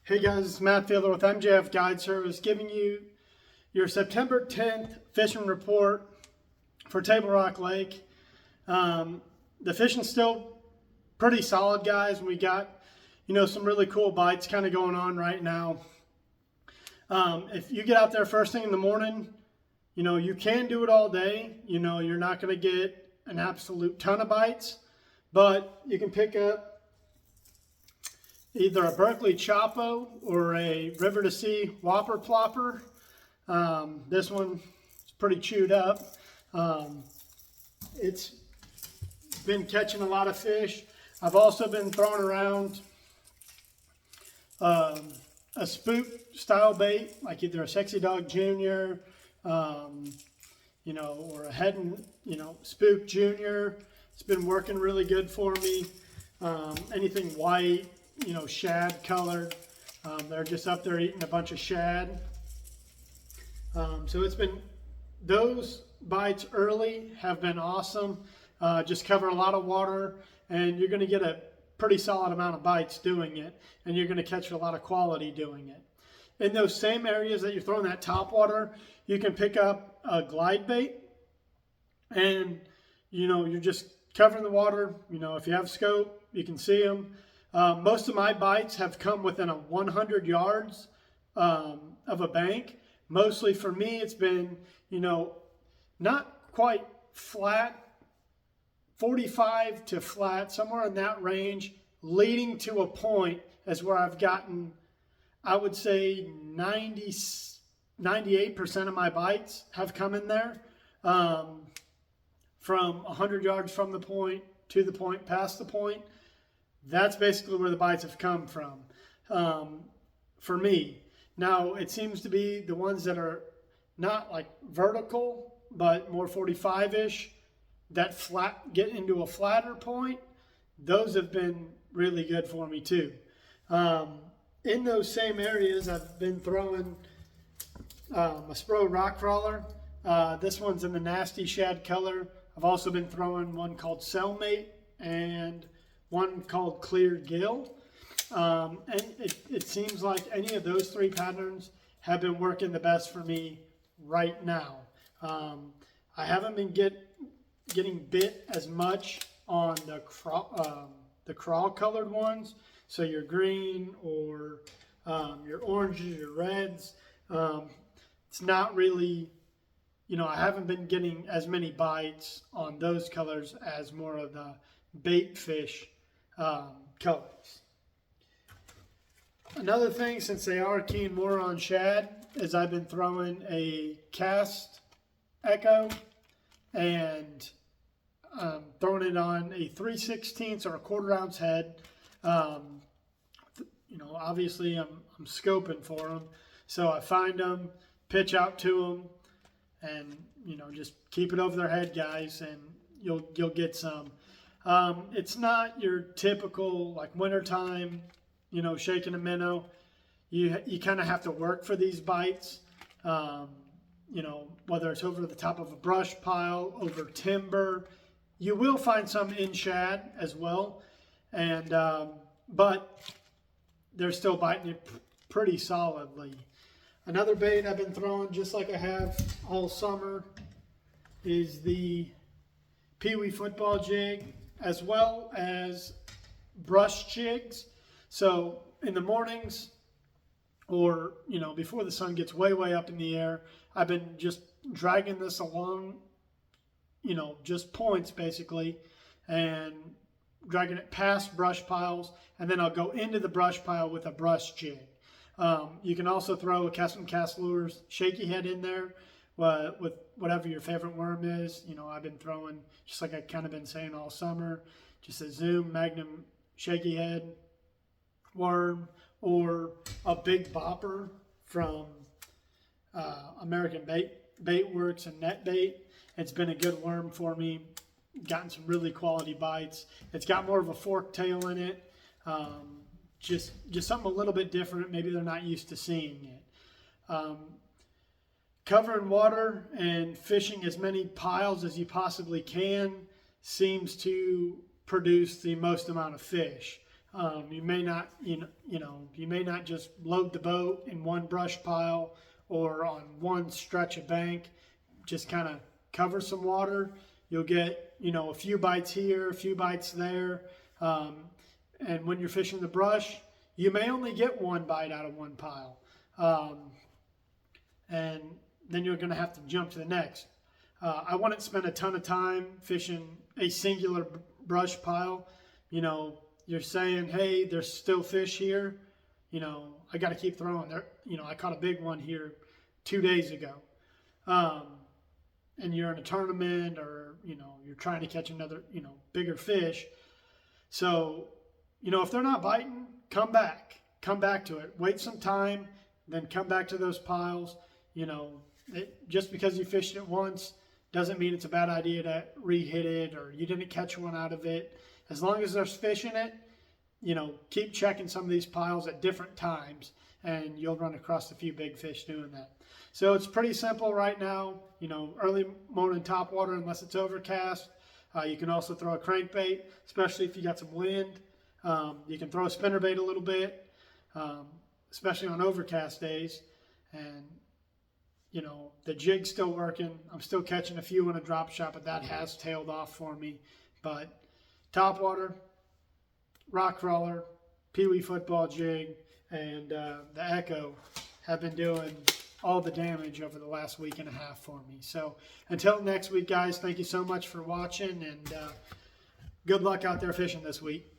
Hey guys, it's Matt Fielder with MJF Guide Service giving you your September 10th fishing report for Table Rock Lake. The fishing's still pretty solid, guys. We got, some really cool bites kind of going on right now. If you get out there first thing in the morning, you can do it all day. You're not going to get an absolute ton of bites, but you can pick up either a Berkley Choppo or a River-to-Sea Whopper Plopper. This one is pretty chewed up. It's been catching a lot of fish. I've also been throwing around a spook style bait, like either a Sexy Dog Junior, or a head and, spook Junior. It's been working really good for me. Anything white, shad colored. They're just up there eating a bunch of shad. So it's been, those bites early have been awesome. Just cover a lot of water and you're going to get a pretty solid amount of bites doing it, and you're going to catch a lot of quality doing it. In those same areas that you're throwing that top water, you can pick up a glide bait and, you're just covering the water. If you have scope, you can see them. Most of my bites have come within 100 yards of a bank. Mostly for me, it's been, not quite flat, 45 to flat, somewhere in that range, leading to a point as where I've gotten, I would say 98% of my bites have come in there. From 100 yards from the point to the point, past the point. That's basically where the bites have come from for me. Now, it seems to be the ones that are not like vertical, but more 45-ish, that flat get into a flatter point. Those have been really good for me too. In those same areas, I've been throwing a Spro rock crawler. This one's in the nasty shad color. I've also been throwing one called Cellmate and one called Clear Gill. And it seems like any of those three patterns have been working the best for me right now. I haven't been getting bit as much on the crawl colored ones. So your green or your oranges, your reds. It's not really, I haven't been getting as many bites on those colors as more of the bait fish colors. Another thing, since they are keen more on shad, is I've been throwing a cast echo and throwing it on a 3/16 or a 1/4 ounce head. Obviously I'm scoping for them, so I find them, pitch out to them, and just keep it over their head, guys, and you'll get some. It's not your typical like wintertime, shaking a minnow. You kind of have to work for these bites. Whether it's over the top of a brush pile, over timber. You will find some in shad as well, and but they're still biting it pretty solidly. Another bait I've been throwing, just like I have all summer, is the Pee-wee football jig, as well as brush jigs. So in the mornings, or before the sun gets way up in the air, I've been just dragging this along, just points basically, and dragging it past brush piles, and then I'll go into the brush pile with a brush jig. You can also throw a cast lures Shaky head in there with whatever your favorite worm is. I've been throwing, just like I've kind of been saying all summer, just a Zoom Magnum Shaky head worm, or a Big Bopper from American Bait Works and NetBait. It's been a good worm for me. Gotten some really quality bites. It's got more of a fork tail in it. Just something a little bit different. Maybe they're not used to seeing it. Covering water and fishing as many piles as you possibly can seems to produce the most amount of fish. You may not, you may not just load the boat in one brush pile or on one stretch of bank, just kind of cover some water. You'll get, a few bites here, a few bites there. And when you're fishing the brush, you may only get one bite out of one pile. And then you're going to have to jump to the next. I wouldn't spend a ton of time fishing a singular brush pile. You're saying, hey, there's still fish here. I got to keep throwing there. I caught a big one here 2 days ago. And you're in a tournament, or, you're trying to catch another, bigger fish. So, if they're not biting, come back to it. Wait some time, then come back to those piles. Just because you fished it once doesn't mean it's a bad idea to re-hit it, or you didn't catch one out of it. As long as there's fish in it, keep checking some of these piles at different times, and you'll run across a few big fish doing that. So it's pretty simple right now. Early morning topwater unless it's overcast. You can also throw a crankbait, especially if you got some wind. You can throw a spinnerbait a little bit, especially on overcast days. And the jig's still working. I'm still catching a few in a drop shot, but that has tailed off for me. But topwater, rock crawler, peewee football jig, and the Echo have been doing all the damage over the last week and a half for me. So until next week, guys, thank you so much for watching, and good luck out there fishing this week.